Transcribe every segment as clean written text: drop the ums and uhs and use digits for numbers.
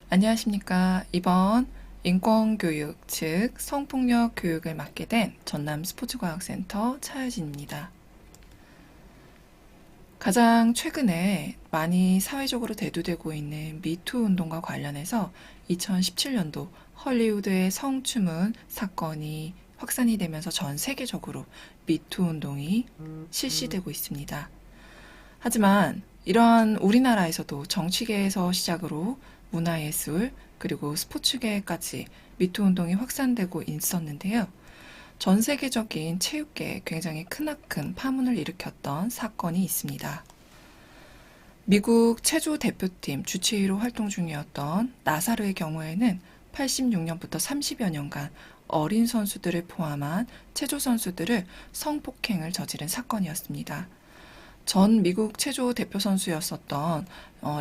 안녕하십니까. 이번 인권교육, 즉 성폭력 교육을 맡게 된 전남 스포츠과학센터 차여진입니다. 가장 최근에 많이 사회적으로 대두되고 있는 미투 운동과 관련해서 2017년도 헐리우드의 성추문 사건이 확산이 되면서 전 세계적으로 미투 운동이 실시되고 있습니다. 하지만 이러한 우리나라에서도 정치계에서 시작으로 문화예술 그리고 스포츠계까지 미투 운동이 확산되고 있었는데요. 전 세계적인 체육계에 굉장히 크나큰 파문을 일으켰던 사건이 있습니다. 미국 체조 대표팀 주치의로 활동 중이었던 나사르의 경우에는 86년부터 30여 년간 어린 선수들을 포함한 체조 선수들을 성폭행을 저지른 사건이었습니다. 전 미국 체조 대표 선수였었던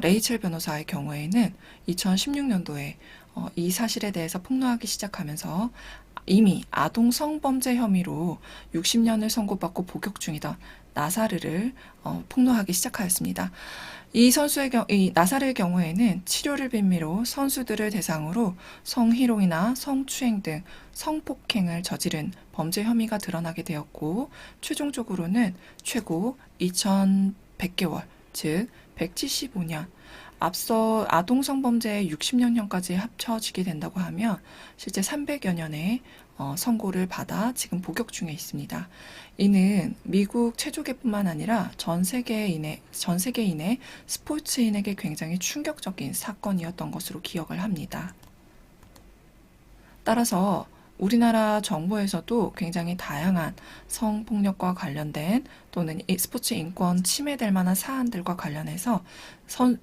레이첼 변호사의 경우에는 2016년도에 이 사실에 대해서 폭로하기 시작하면서 이미 아동 성범죄 혐의로 60년을 선고받고 복역 중이던 나사르를 폭로하기 시작하였습니다. 이 나사르의 경우에는 치료를 빌미로 선수들을 대상으로 성희롱이나 성추행 등 성폭행을 저지른 범죄 혐의가 드러나게 되었고, 최종적으로는 최고 2100개월, 즉 175년, 앞서 아동 성범죄의 60년형까지 합쳐지게 된다고 하면 실제 300여 년의 선고를 받아 지금 복역 중에 있습니다. 이는 미국 체조계뿐만 아니라 전 세계인의 스포츠인에게 굉장히 충격적인 사건이었던 것으로 기억을 합니다. 따라서 우리나라 정부에서도 굉장히 다양한 성폭력과 관련된 또는 스포츠 인권 침해될 만한 사안들과 관련해서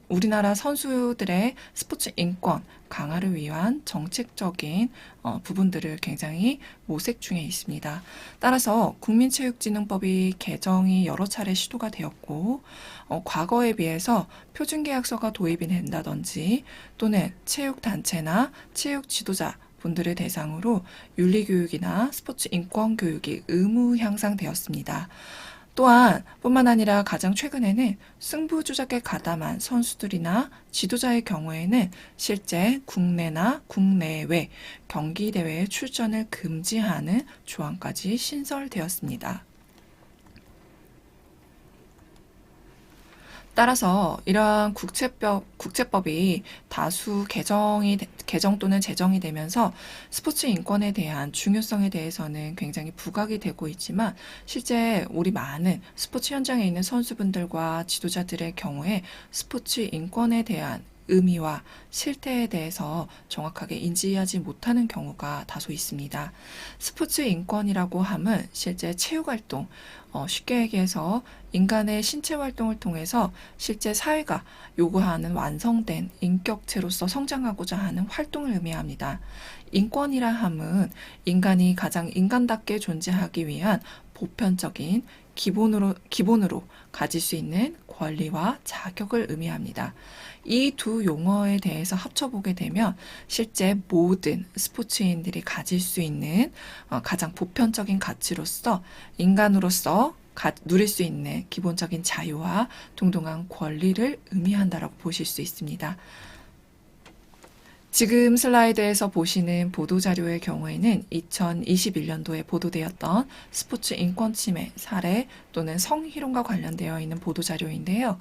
우리나라 선수들의 스포츠 인권 강화를 위한 정책적인 부분들을 굉장히 모색 중에 있습니다. 따라서 국민체육진흥법이 개정이 여러 차례 시도가 되었고, 과거에 비해서 표준계약서가 도입이 된다든지 또는 체육단체나 체육 지도자 분들을 대상으로 윤리교육이나 스포츠 인권교육이 의무 향상되었습니다. 또한 뿐만 아니라 가장 최근에는 승부조작에 가담한 선수들이나 지도자의 경우에는 실제 국내나 국내외 경기대회에 출전을 금지하는 조항까지 신설되었습니다. 따라서 이러한 국제법이 다수 개정 또는 제정이 되면서 스포츠 인권에 대한 중요성에 대해서는 굉장히 부각이 되고 있지만, 실제 우리 많은 스포츠 현장에 있는 선수분들과 지도자들의 경우에 스포츠 인권에 대한 의미와 실태에 대해서 정확하게 인지하지 못하는 경우가 다소 있습니다. 스포츠 인권이라고 함은 실제 체육활동, 쉽게 얘기해서 인간의 신체 활동을 통해서 실제 사회가 요구하는 완성된 인격체로서 성장하고자 하는 활동을 의미합니다. 인권이라 함은 인간이 가장 인간답게 존재하기 위한 보편적인 기본으로 가질 수 있는 권리와 자격을 의미합니다. 이 두 용어에 대해서 합쳐보게 되면 실제 모든 스포츠인들이 가질 수 있는 가장 보편적인 가치로서 인간으로서 누릴 수 있는 기본적인 자유와 동등한 권리를 의미한다라고 보실 수 있습니다. 지금 슬라이드에서 보시는 보도자료의 경우에는 2021년도에 보도되었던 스포츠 인권 침해 사례 또는 성희롱과 관련되어 있는 보도자료인데요.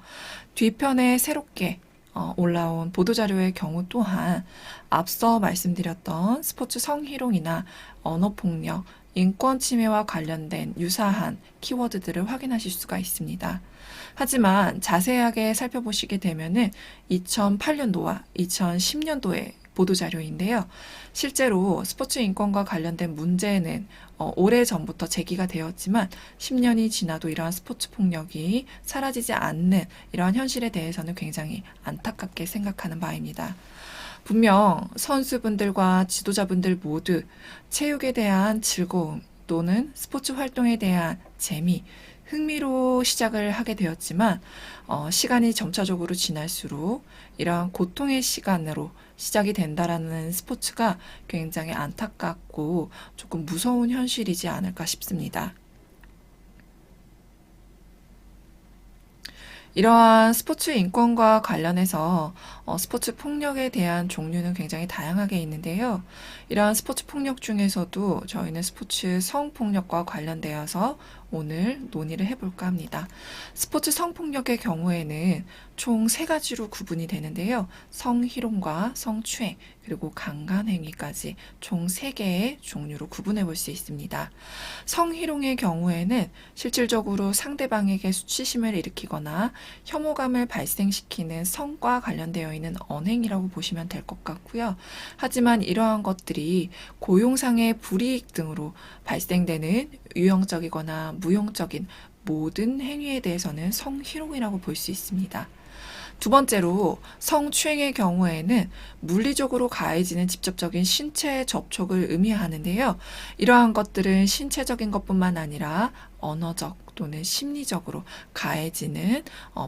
뒤편에 새롭게 올라온 보도자료의 경우 또한 앞서 말씀드렸던 스포츠 성희롱이나 언어폭력, 인권 침해와 관련된 유사한 키워드들을 확인하실 수가 있습니다. 하지만 자세하게 살펴보시게 되면은 2008년도와 2010년도의 보도자료인데요. 실제로 스포츠 인권과 관련된 문제는 오래전부터 제기가 되었지만 10년이 지나도 이러한 스포츠 폭력이 사라지지 않는 이러한 현실에 대해서는 굉장히 안타깝게 생각하는 바입니다. 분명 선수분들과 지도자분들 모두 체육에 대한 즐거움 또는 스포츠 활동에 대한 재미, 흥미로 시작을 하게 되었지만 시간이 점차적으로 지날수록 이러한 고통의 시간으로 시작이 된다라는 스포츠가 굉장히 안타깝고 조금 무서운 현실이지 않을까 싶습니다. 이러한 스포츠 인권과 관련해서 스포츠 폭력에 대한 종류는 굉장히 다양하게 있는데요. 이러한 스포츠 폭력 중에서도 저희는 스포츠 성폭력과 관련되어서 오늘 논의를 해볼까 합니다. 스포츠 성폭력의 경우에는 총 세 가지로 구분이 되는데요. 성희롱과 성추행, 그리고 강간행위까지 총 3개의 종류로 구분해 볼 수 있습니다. 성희롱의 경우에는 실질적으로 상대방에게 수치심을 일으키거나 혐오감을 발생시키는 성과 관련되어 있는 언행이라고 보시면 될 것 같고요. 하지만 이러한 것들이 고용상의 불이익 등으로 발생되는 유형적이거나 무형적인 모든 행위에 대해서는 성희롱이라고 볼 수 있습니다. 두 번째로 성추행의 경우에는 물리적으로 가해지는 직접적인 신체 접촉을 의미하는데요. 이러한 것들은 신체적인 것뿐만 아니라 언어적 또는 심리적으로 가해지는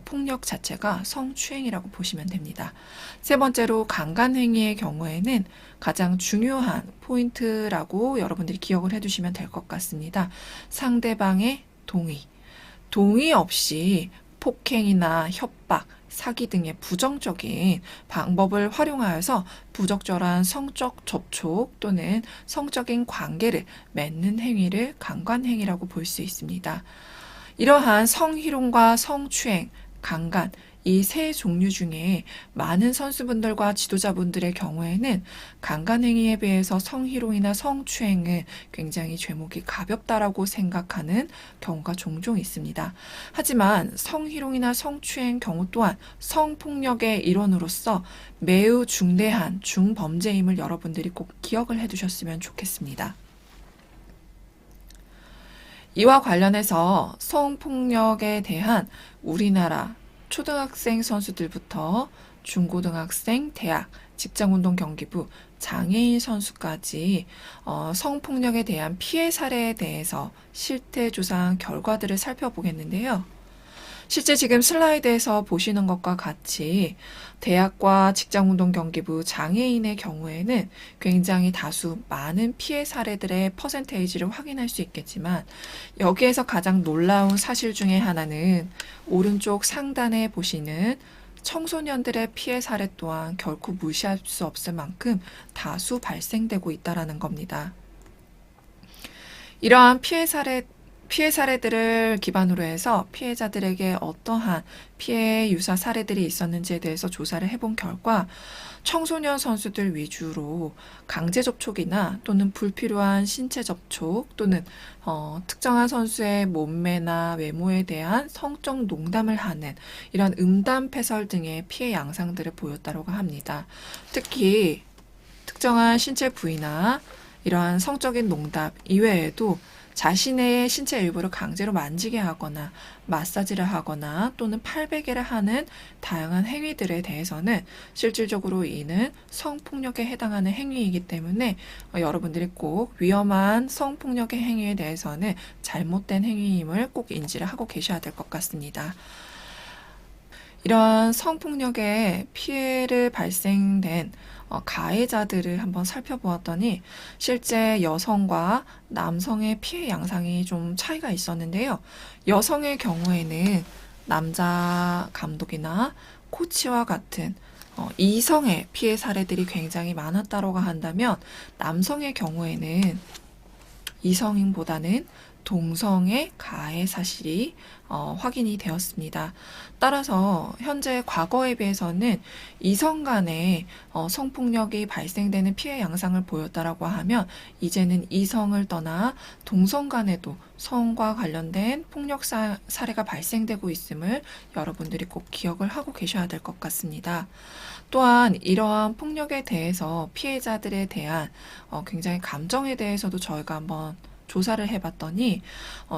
폭력 자체가 성추행이라고 보시면 됩니다. 세 번째로 강간행위의 경우에는 가장 중요한 포인트라고 여러분들이 기억을 해두시면 될 것 같습니다. 상대방의 동의 없이 폭행이나 협박, 사기 등의 부정적인 방법을 활용하여서 부적절한 성적 접촉 또는 성적인 관계를 맺는 행위를 강간행위라고 볼 수 있습니다. 이러한 성희롱과 성추행, 강간, 이 세 종류 중에 많은 선수분들과 지도자분들의 경우에는 강간행위에 비해서 성희롱이나 성추행은 굉장히 죄목이 가볍다라고 생각하는 경우가 종종 있습니다. 하지만 성희롱이나 성추행 경우 또한 성폭력의 일원으로서 매우 중대한 중범죄임을 여러분들이 꼭 기억을 해두셨으면 좋겠습니다. 이와 관련해서 성폭력에 대한 우리나라 초등학생 선수들부터 중고등학생, 대학, 직장운동경기부, 장애인 선수까지 성폭력에 대한 피해 사례에 대해서 실태 조사한 결과들을 살펴보겠는데요. 실제 지금 슬라이드에서 보시는 것과 같이 대학과 직장운동경기부 장애인의 경우에는 굉장히 다수 많은 피해 사례들의 퍼센테이지를 확인할 수 있겠지만 여기에서 가장 놀라운 사실 중에 하나는 오른쪽 상단에 보시는 청소년들의 피해 사례 또한 결코 무시할 수 없을 만큼 다수 발생되고 있다는 겁니다. 이러한 피해 사례들을 기반으로 해서 피해자들에게 어떠한 피해 유사 사례들이 있었는지에 대해서 조사를 해본 결과 청소년 선수들 위주로 강제 접촉이나 또는 불필요한 신체 접촉 또는 특정한 선수의 몸매나 외모에 대한 성적 농담을 하는 이런 음담패설 등의 피해 양상들을 보였다고 합니다. 특히 특정한 신체 부위나 이러한 성적인 농담 이외에도 자신의 신체 일부를 강제로 만지게 하거나 마사지를 하거나 또는 팔베개를 하는 다양한 행위들에 대해서는 실질적으로 이는 성폭력에 해당하는 행위이기 때문에 여러분들이 꼭 위험한 성폭력의 행위에 대해서는 잘못된 행위임을 꼭 인지를 하고 계셔야 될 것 같습니다. 이러한 성폭력의 피해를 발생된 가해자들을 한번 살펴보았더니 실제 여성과 남성의 피해 양상이 좀 차이가 있었는데요. 여성의 경우에는 남자 감독이나 코치와 같은 이성의 피해 사례들이 굉장히 많았다고 한다면 남성의 경우에는 이성보다는 동성의 가해 사실이 확인이 되었습니다. 따라서 현재 과거에 비해서는 이성 간의 성폭력이 발생되는 피해 양상을 보였다라고 하면 이제는 이성을 떠나 동성 간에도 성과 관련된 폭력 사례가 발생되고 있음을 여러분들이 꼭 기억을 하고 계셔야 될 것 같습니다. 또한 이러한 폭력에 대해서 피해자들에 대한 굉장히 감정에 대해서도 저희가 한번 조사를 해봤더니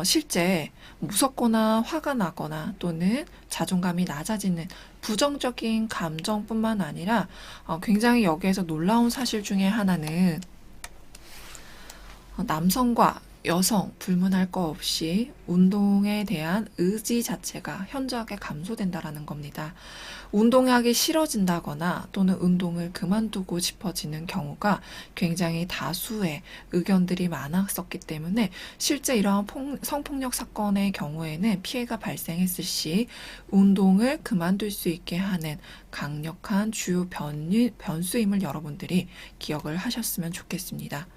실제 무섭거나 화가 나거나 또는 자존감이 낮아지는 부정적인 감정뿐만 아니라 굉장히 여기에서 놀라운 사실 중에 하나는 남성과 여성 불문할 거 없이 운동에 대한 의지 자체가 현저하게 감소된다라는 겁니다. 운동하기 싫어진다거나 또는 운동을 그만두고 싶어지는 경우가 굉장히 다수의 의견들이 많았었기 때문에 실제 이러한 성폭력 사건의 경우에는 피해가 발생했을 시 운동을 그만둘 수 있게 하는 강력한 주요 변수임을 여러분들이 기억을 하셨으면 좋겠습니다.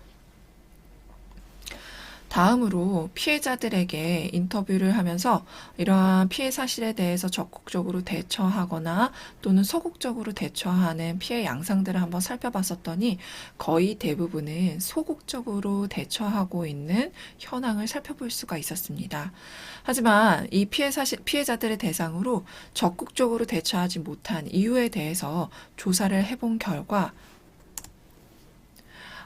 다음으로 피해자들에게 인터뷰를 하면서 이러한 피해 사실에 대해서 적극적으로 대처하거나 또는 소극적으로 대처하는 피해 양상들을 한번 살펴봤었더니 거의 대부분은 소극적으로 대처하고 있는 현황을 살펴볼 수가 있었습니다. 하지만 이 피해자들의 대상으로 적극적으로 대처하지 못한 이유에 대해서 조사를 해본 결과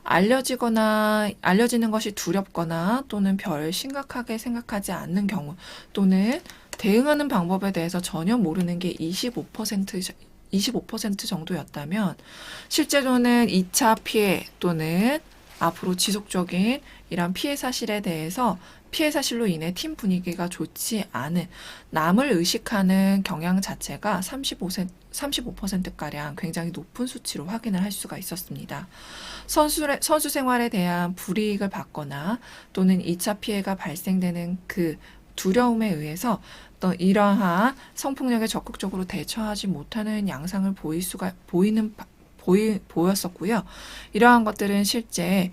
알려지는 것이 두렵거나 또는 별 심각하게 생각하지 않는 경우 또는 대응하는 방법에 대해서 전혀 모르는 게 25% 정도였다면 실제로는 2차 피해 또는 앞으로 지속적인 이런 피해 사실에 대해서 피해 사실로 인해 팀 분위기가 좋지 않은 남을 의식하는 경향 자체가 35%가량 굉장히 높은 수치로 확인을 할 수가 있었습니다. 선수 생활에 대한 불이익을 받거나 또는 2차 피해가 발생되는 그 두려움에 의해서 또 이러한 성폭력에 적극적으로 대처하지 못하는 양상을 보였었고요. 이러한 것들은 실제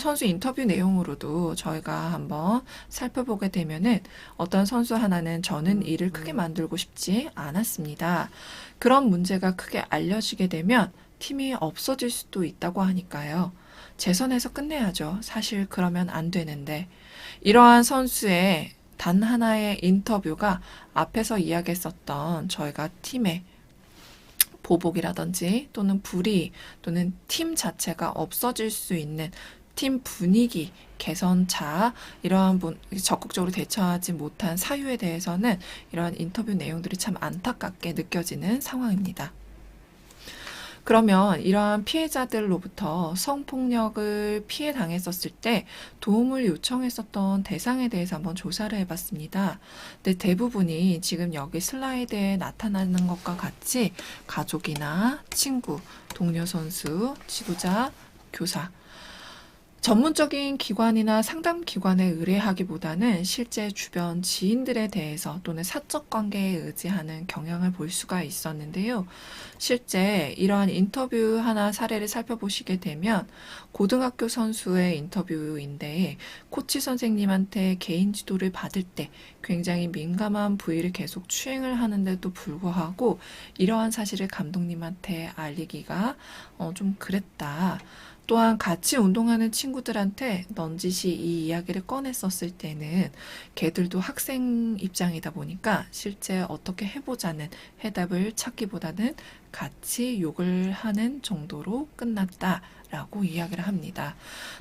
선수 인터뷰 내용으로도 저희가 한번 살펴보게 되면은 어떤 선수 하나는 저는 일을 크게 만들고 싶지 않았습니다. 그런 문제가 크게 알려지게 되면 팀이 없어질 수도 있다고 하니까요. 제 선에서 끝내야죠. 사실 그러면 안 되는데 이러한 선수의 단 하나의 인터뷰가 앞에서 이야기했었던 저희가 팀의 보복이라든지 또는 불이익 또는 팀 자체가 없어질 수 있는 팀 분위기 개선차 이러한 적극적으로 대처하지 못한 사유에 대해서는 이러한 인터뷰 내용들이 참 안타깝게 느껴지는 상황입니다. 그러면 이러한 피해자들로부터 성폭력을 피해 당했었을 때 도움을 요청했었던 대상에 대해서 한번 조사를 해봤습니다. 근데 대부분이 지금 여기 슬라이드에 나타나는 것과 같이 가족이나 친구, 동료 선수, 지도자, 교사, 전문적인 기관이나 상담 기관에 의뢰하기보다는 실제 주변 지인들에 대해서 또는 사적 관계에 의지하는 경향을 볼 수가 있었는데요. 실제 이러한 인터뷰 하나 사례를 살펴보시게 되면 고등학교 선수의 인터뷰인데 코치 선생님한테 개인 지도를 받을 때 굉장히 민감한 부위를 계속 추행을 하는데도 불구하고 이러한 사실을 감독님한테 알리기가 좀 그랬다. 또한 같이 운동하는 친구들한테 넌지시 이 이야기를 꺼냈었을 때는 걔들도 학생 입장이다 보니까 실제 어떻게 해보자는 해답을 찾기보다는 같이 욕을 하는 정도로 끝났다라고 이야기를 합니다.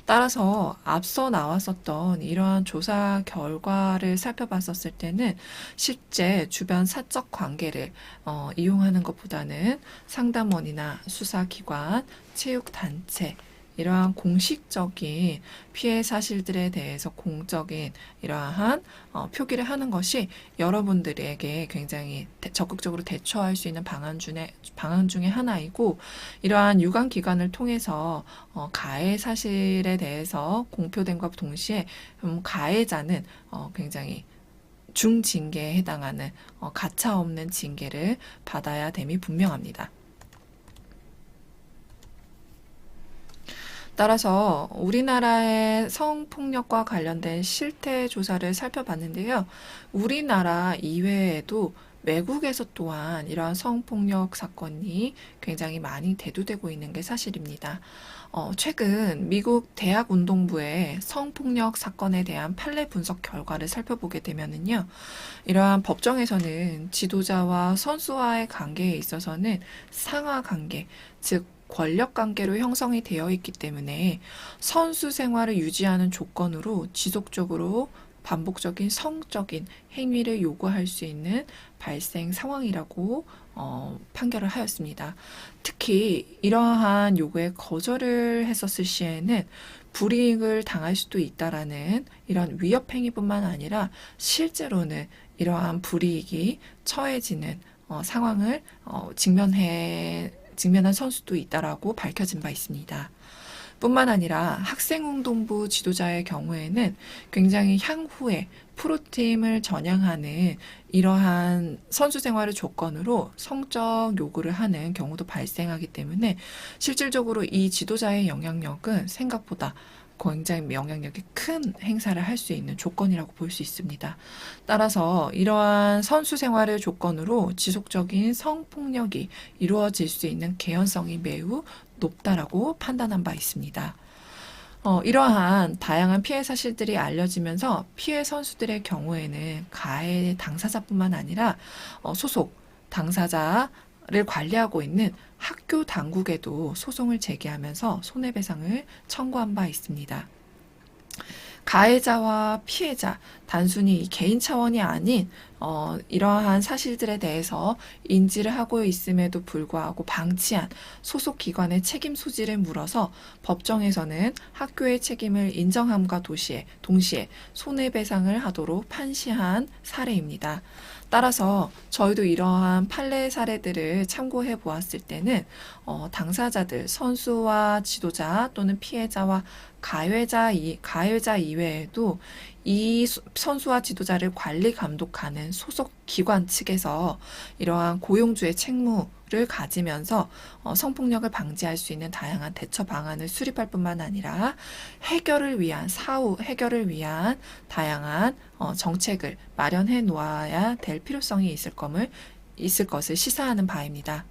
따라서 앞서 나왔었던 이러한 조사 결과를 살펴봤었을 때는 실제 주변 사적 관계를 이용하는 것보다는 상담원이나 수사기관, 체육단체 이러한 공식적인 피해 사실들에 대해서 공적인 이러한 표기를 하는 것이 여러분들에게 굉장히 적극적으로 대처할 수 있는 방안 중에 하나이고 이러한 유관기관을 통해서 가해 사실에 대해서 공표된과 동시에 가해자는 굉장히 중징계에 해당하는 가차없는 징계를 받아야 됨이 분명합니다. 따라서 우리나라의 성폭력과 관련된 실태 조사를 살펴봤는데요. 우리나라 이외에도 외국에서 또한 이러한 성폭력 사건이 굉장히 많이 대두되고 있는 게 사실입니다. 최근 미국 대학운동부의 성폭력 사건에 대한 판례 분석 결과를 살펴보게 되면은요, 이러한 법정에서는 지도자와 선수와의 관계에 있어서는 상하 관계, 즉 권력 관계로 형성이 되어 있기 때문에 선수 생활을 유지하는 조건으로 지속적으로 반복적인 성적인 행위를 요구할 수 있는 발생 상황이라고 판결을 하였습니다. 특히 이러한 요구에 거절을 했었을 시에는 불이익을 당할 수도 있다라는 이런 위협 행위뿐만 아니라 실제로는 이러한 불이익이 처해지는 상황을 직면한 선수도 있다라고 밝혀진 바 있습니다. 뿐만 아니라 학생운동부 지도자의 경우에는 굉장히 향후에 프로팀을 전향하는 이러한 선수 생활을 조건으로 성적 요구를 하는 경우도 발생하기 때문에 실질적으로 이 지도자의 영향력은 생각보다 굉장히 영향력이 큰 행사를 할 수 있는 조건이라고 볼 수 있습니다. 따라서 이러한 선수 생활을 조건으로 지속적인 성폭력이 이루어질 수 있는 개연성이 매우 높다라고 판단한 바 있습니다. 이러한 다양한 피해 사실들이 알려지면서 피해 선수들의 경우에는 가해 당사자뿐만 아니라 소속 당사자를 관리하고 있는 학교 당국에도 소송을 제기하면서 손해배상을 청구한 바 있습니다. 가해자와 피해자, 단순히 이 개인 차원이 아닌 이러한 사실들에 대해서 인지를 하고 있음에도 불구하고 방치한 소속 기관의 책임 소지를 물어서 법정에서는 학교의 책임을 인정함과 동시에 손해배상을 하도록 판시한 사례입니다. 따라서 저희도 이러한 판례 사례들을 참고해 보았을 때는 당사자들, 선수와 지도자 또는 피해자와 가해자 이외에도 이 선수와 지도자를 관리 감독하는 소속 기관 측에서 이러한 고용주의 책무를 가지면서 성폭력을 방지할 수 있는 다양한 대처 방안을 수립할 뿐만 아니라 사후 해결을 위한 다양한 정책을 마련해 놓아야 될 필요성이 있을 것을 시사하는 바입니다.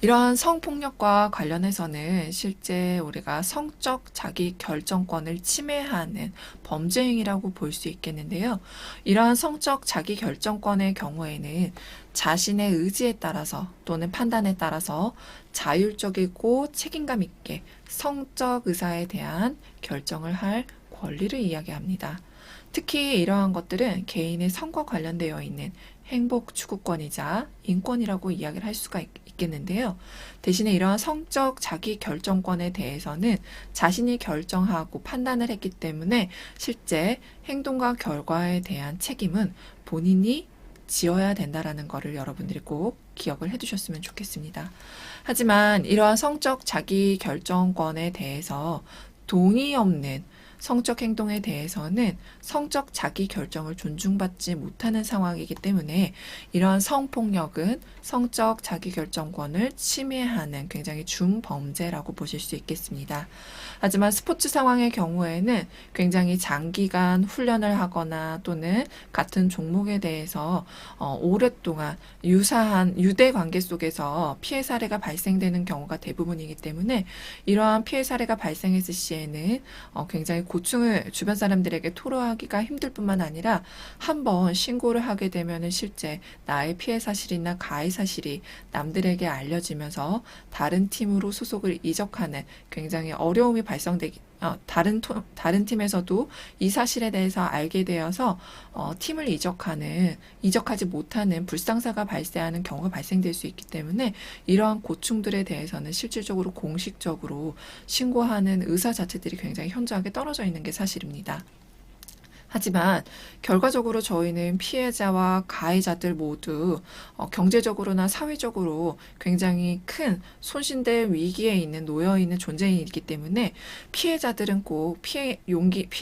이러한 성폭력과 관련해서는 실제 우리가 성적 자기 결정권을 침해하는 범죄 행위라고 볼 수 있겠는데요. 이러한 성적 자기 결정권의 경우에는 자신의 의지에 따라서 또는 판단에 따라서 자율적이고 책임감 있게 성적 의사에 대한 결정을 할 권리를 이야기합니다. 특히 이러한 것들은 개인의 성과 관련되어 있는 행복 추구권이자 인권이라고 이야기를 할 수가 있겠는데요. 대신에 이러한 성적 자기 결정권에 대해서는 자신이 결정하고 판단을 했기 때문에 실제 행동과 결과에 대한 책임은 본인이 지어야 된다라는 것을 여러분들이 꼭 기억을 해두셨으면 좋겠습니다. 하지만 이러한 성적 자기 결정권에 대해서 동의 없는 성적 행동에 대해서는 성적 자기 결정을 존중받지 못하는 상황이기 때문에 이러한 성폭력은 성적 자기 결정권을 침해하는 굉장히 중범죄라고 보실 수 있겠습니다. 하지만 스포츠 상황의 경우에는 굉장히 장기간 훈련을 하거나 또는 같은 종목에 대해서 오랫동안 유대 관계 속에서 피해 사례가 발생되는 경우가 대부분이기 때문에 이러한 피해 사례가 발생했을 시에는 굉장히 고충을 주변 사람들에게 토로하기가 힘들 뿐만 아니라 한번 신고를 하게 되면 실제 나의 피해 사실이나 가해 사실이 남들에게 알려지면서 다른 팀으로 소속을 이적하는 굉장히 어려움이 다른 팀에서도 이 사실에 대해서 알게 되어서 팀을 이적하지 못하는 불상사가 발생하는 경우가 발생될 수 있기 때문에 이러한 고충들에 대해서는 실질적으로 공식적으로 신고하는 의사 자체들이 굉장히 현저하게 떨어져 있는 게 사실입니다. 하지만 결과적으로 저희는 피해자와 가해자들 모두 경제적으로나 사회적으로 굉장히 큰 손실될 위기에 놓여 있는 존재이기 때문에 피해자들은 꼭 피해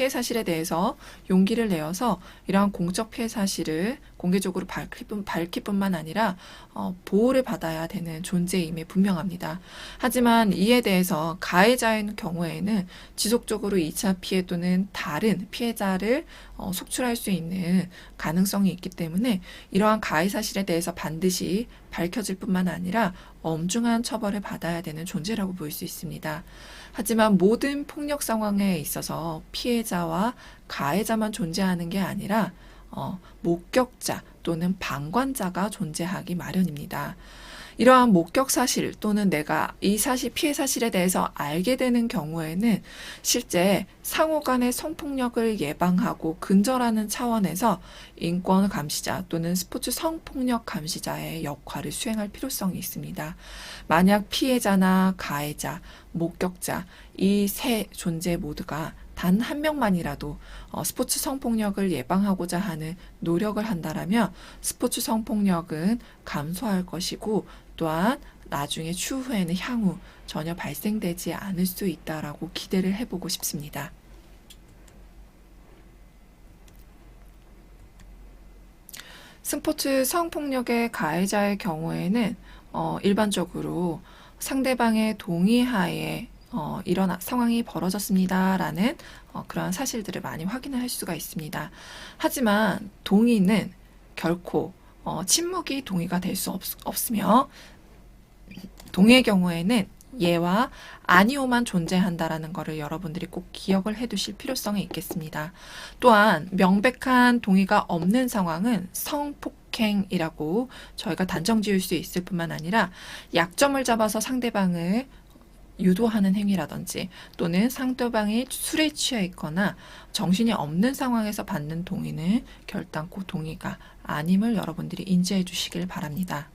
사실에 대해서 용기를 내어서 이러한 공적 피해 사실을 공개적으로 밝힐 뿐만 아니라 보호를 받아야 되는 존재임에 분명합니다. 하지만 이에 대해서 가해자의 경우에는 지속적으로 2차 피해 또는 다른 피해자를 속출할 수 있는 가능성이 있기 때문에 이러한 가해 사실에 대해서 반드시 밝혀질 뿐만 아니라 엄중한 처벌을 받아야 되는 존재라고 볼 수 있습니다. 하지만 모든 폭력 상황에 있어서 피해자와 가해자만 존재하는 게 아니라 목격자 또는 방관자가 존재하기 마련입니다. 이러한 목격 사실 또는 내가 이 사실, 피해 사실에 대해서 알게 되는 경우에는 실제 상호 간의 성폭력을 예방하고 근절하는 차원에서 인권 감시자 또는 스포츠 성폭력 감시자의 역할을 수행할 필요성이 있습니다. 만약 피해자나 가해자, 목격자 이 세 존재 모두가 단 한 명만이라도 스포츠 성폭력을 예방하고자 하는 노력을 한다라면 스포츠 성폭력은 감소할 것이고 또한 나중에 추후에는 향후 전혀 발생되지 않을 수 있다라고 기대를 해보고 싶습니다. 스포츠 성폭력의 가해자의 경우에는 일반적으로 상대방의 동의하에 이런 상황이 벌어졌습니다라는 그런 사실들을 많이 확인할 수가 있습니다. 하지만 동의는 결코 침묵이 동의가 될 수 없으며 동의의 경우에는 예와 아니오만 존재한다라는 것을 여러분들이 꼭 기억을 해두실 필요성이 있겠습니다. 또한 명백한 동의가 없는 상황은 성폭행이라고 저희가 단정 지을 수 있을 뿐만 아니라 약점을 잡아서 상대방을 유도하는 행위라든지 또는 상대방이 술에 취해 있거나 정신이 없는 상황에서 받는 동의는 결단코 동의가 아님을 여러분들이 인지해 주시길 바랍니다.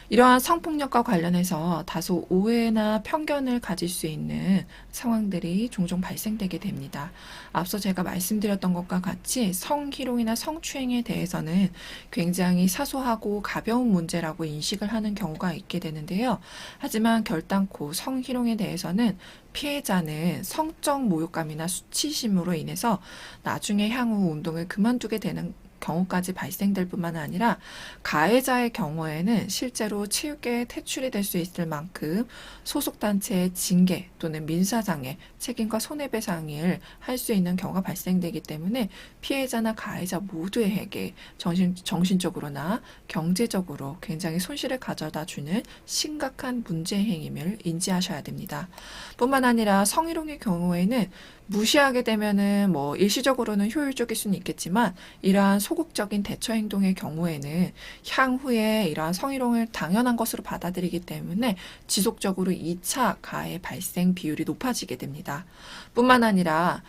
이러한 성폭력과 관련해서 다소 오해나 편견을 가질 수 있는 상황들이 종종 발생되게 됩니다. 앞서 제가 말씀드렸던 것과 같이 성희롱이나 성추행에 대해서는 굉장히 사소하고 가벼운 문제라고 인식을 하는 경우가 있게 되는데요. 하지만 결단코 성희롱에 대해서는 피해자는 성적 모욕감이나 수치심으로 인해서 나중에 향후 운동을 그만두게 되는 경우까지 발생될 뿐만 아니라 가해자의 경우에는 실제로 체육계에 퇴출이 될 수 있을 만큼 소속단체의 징계 또는 민사상의 책임과 손해배상을 할 수 있는 경우가 발생되기 때문에 피해자나 가해자 모두에게 정신적으로나 경제적으로 굉장히 손실을 가져다 주는 심각한 문제 행위임을 인지하셔야 됩니다. 뿐만 아니라 성희롱의 경우에는 무시하게 되면은 일시적으로는 효율적일 수는 있겠지만 이러한 소극적인 대처 행동의 경우에는 향후에 이러한 성희롱을 당연한 것으로 받아들이기 때문에 지속적으로 2차 가해 발생 비율이 높아지게 됩니다. 뿐만 아니라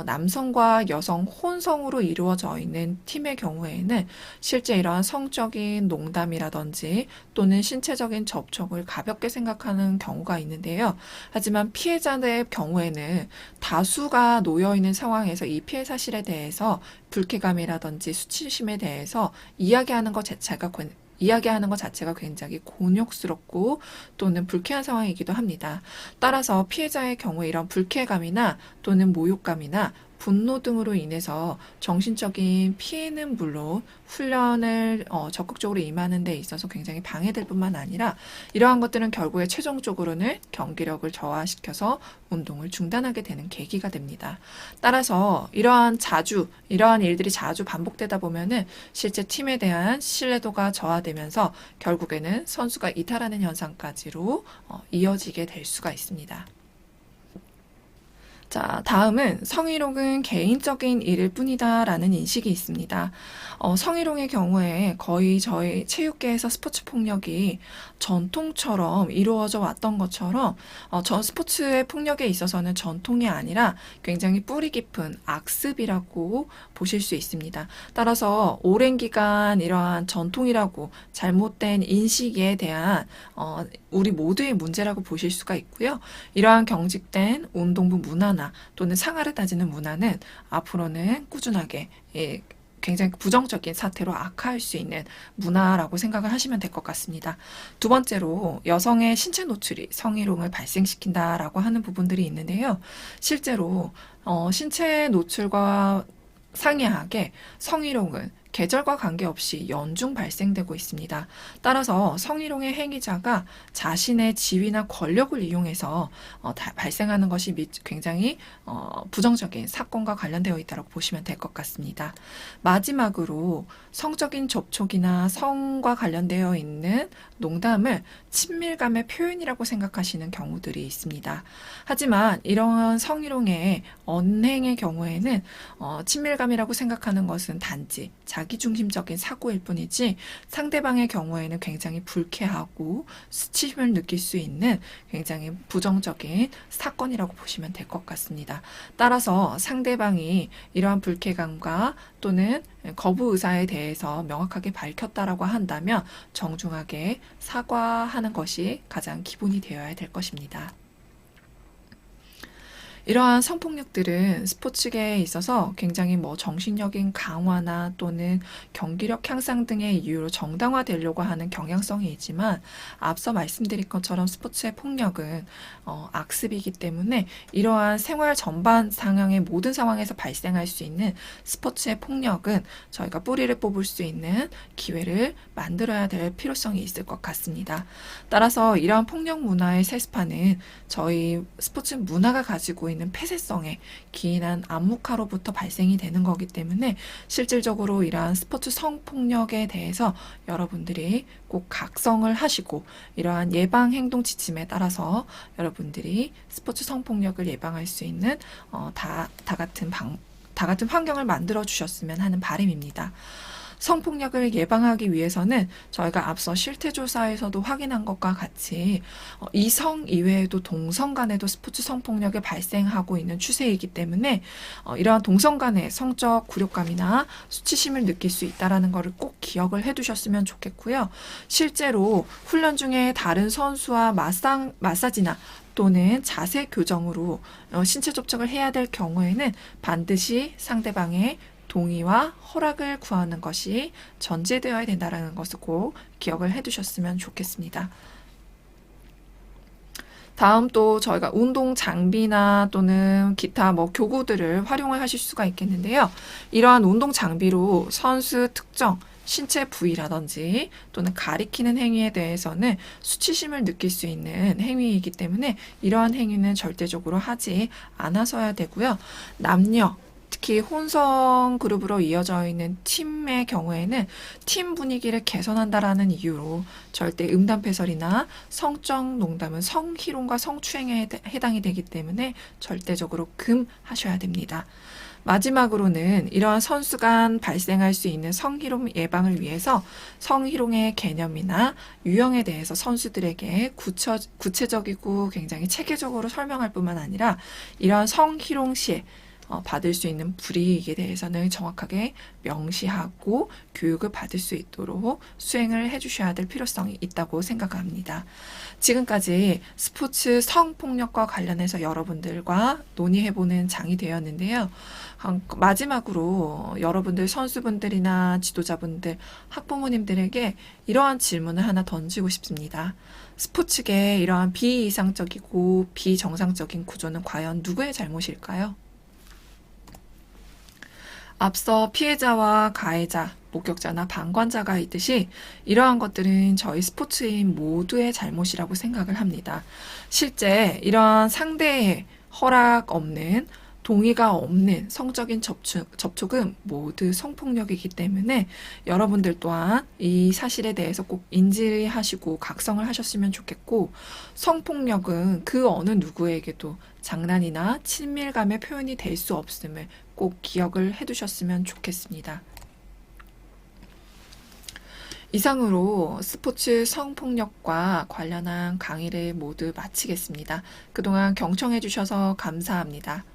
남성과 여성 혼성으로 이루어져 있는 팀의 경우에는 실제 이러한 성적인 농담이라든지 또는 신체적인 접촉을 가볍게 생각하는 경우가 있는데요. 하지만 피해자의 경우에는 다수가 놓여있는 상황에서 이 피해 사실에 대해서 불쾌감이라든지 수치심에 대해서 이야기하는 것 자체가 굉장히 곤욕스럽고 또는 불쾌한 상황이기도 합니다. 따라서 피해자의 경우에 이런 불쾌감이나 또는 모욕감이나 분노 등으로 인해서 정신적인 피해는 물론 훈련을 적극적으로 임하는 데 있어서 굉장히 방해될 뿐만 아니라 이러한 것들은 결국에 최종적으로는 경기력을 저하시켜서 운동을 중단하게 되는 계기가 됩니다. 따라서 이러한 일들이 자주 반복되다 보면은 실제 팀에 대한 신뢰도가 저하되면서 결국에는 선수가 이탈하는 현상까지로 이어지게 될 수가 있습니다. 자, 다음은 성희롱은 개인적인 일일 뿐이다 라는 인식이 있습니다. 성희롱의 경우에 거의 저희 체육계에서 스포츠 폭력이 전통처럼 이루어져 왔던 것처럼 전 스포츠의 폭력에 있어서는 전통이 아니라 굉장히 뿌리 깊은 악습이라고 보실 수 있습니다. 따라서 오랜 기간 이러한 전통이라고 잘못된 인식에 대한 우리 모두의 문제라고 보실 수가 있고요. 이러한 경직된 운동부 문화나 또는 상하를 따지는 문화는 앞으로는 꾸준하게 굉장히 부정적인 사태로 악화할 수 있는 문화라고 생각을 하시면 될 것 같습니다. 두 번째로 여성의 신체 노출이 성희롱을 발생시킨다라고 하는 부분들이 있는데요. 실제로 신체 노출과 상이하게 성희롱은 계절과 관계없이 연중 발생되고 있습니다. 따라서 성희롱의 행위자가 자신의 지위나 권력을 이용해서 발생하는 것이 굉장히 부정적인 사건과 관련되어 있다고 보시면 될 것 같습니다. 마지막으로 성적인 접촉이나 성과 관련되어 있는 농담을 친밀감의 표현이라고 생각하시는 경우들이 있습니다. 하지만 이런 성희롱의 언행의 경우에는 친밀감이라고 생각하는 것은 단지 자기 자기중심적인 사고일 뿐이지 상대방의 경우에는 굉장히 불쾌하고 수치심을 느낄 수 있는 굉장히 부정적인 사건이라고 보시면 될 것 같습니다. 따라서 상대방이 이러한 불쾌감과 또는 거부 의사에 대해서 명확하게 밝혔다라고 한다면 정중하게 사과하는 것이 가장 기본이 되어야 될 것입니다. 이러한 성폭력들은 스포츠계에 있어서 굉장히 정신력인 강화나 또는 경기력 향상 등의 이유로 정당화되려고 하는 경향성이 있지만 앞서 말씀드린 것처럼 스포츠의 폭력은 악습이기 때문에 이러한 생활 전반 상황의 모든 상황에서 발생할 수 있는 스포츠의 폭력은 저희가 뿌리를 뽑을 수 있는 기회를 만들어야 될 필요성이 있을 것 같습니다. 따라서 이러한 폭력 문화의 세습화는 저희 스포츠 문화가 가지고 있는 폐쇄성에 기인한 암묵화로부터 발생이 되는 거기 때문에 실질적으로 이러한 스포츠 성폭력에 대해서 여러분들이 꼭 각성을 하시고 이러한 예방 행동 지침에 따라서 여러분들이 스포츠 성폭력을 예방할 수 있는 다 같은 환경을 만들어 주셨으면 하는 바람입니다. 성폭력을 예방하기 위해서는 저희가 앞서 실태조사에서도 확인한 것과 같이 이성 이외에도 동성 간에도 스포츠 성폭력이 발생하고 있는 추세이기 때문에 이러한 동성 간의 성적 굴욕감이나 수치심을 느낄 수 있다는 것을 꼭 기억을 해두셨으면 좋겠고요. 실제로 훈련 중에 다른 선수와 마사지나 또는 자세 교정으로 신체 접촉을 해야 될 경우에는 반드시 상대방의 동의와 허락을 구하는 것이 전제되어야 된다는 것을 꼭 기억을 해두셨으면 좋겠습니다. 다음 또 저희가 운동 장비나 또는 기타 교구들을 활용을 하실 수가 있겠는데요. 이러한 운동 장비로 선수 특정 신체 부위라든지 또는 가리키는 행위에 대해서는 수치심을 느낄 수 있는 행위이기 때문에 이러한 행위는 절대적으로 하지 않아서야 되고요. 남녀 특히 혼성 그룹으로 이어져 있는 팀의 경우에는 팀 분위기를 개선한다라는 이유로 절대 음담패설이나 성적 농담은 성희롱과 성추행에 해당이 되기 때문에 절대적으로 금하셔야 됩니다. 마지막으로는 이러한 선수 간 발생할 수 있는 성희롱 예방을 위해서 성희롱의 개념이나 유형에 대해서 선수들에게 구체적이고 굉장히 체계적으로 설명할 뿐만 아니라 이러한 성희롱 시에 받을 수 있는 불이익에 대해서는 정확하게 명시하고 교육을 받을 수 있도록 수행을 해주셔야 될 필요성이 있다고 생각합니다. 지금까지 스포츠 성폭력과 관련해서 여러분들과 논의해보는 장이 되었는데요. 마지막으로 여러분들 선수분들이나 지도자분들, 학부모님들에게 이러한 질문을 하나 던지고 싶습니다. 스포츠계의 이러한 비이상적이고 비정상적인 구조는 과연 누구의 잘못일까요? 앞서 피해자와 가해자, 목격자나 방관자가 있듯이 이러한 것들은 저희 스포츠인 모두의 잘못이라고 생각을 합니다. 실제 이러한 상대의 허락 없는 동의가 없는 성적인 접촉은 모두 성폭력이기 때문에 여러분들 또한 이 사실에 대해서 꼭 인지하시고 각성을 하셨으면 좋겠고 성폭력은 그 어느 누구에게도 장난이나 친밀감의 표현이 될 수 없음을 꼭 기억을 해두셨으면 좋겠습니다. 이상으로 스포츠 성폭력과 관련한 강의를 모두 마치겠습니다. 그동안 경청해 주셔서 감사합니다.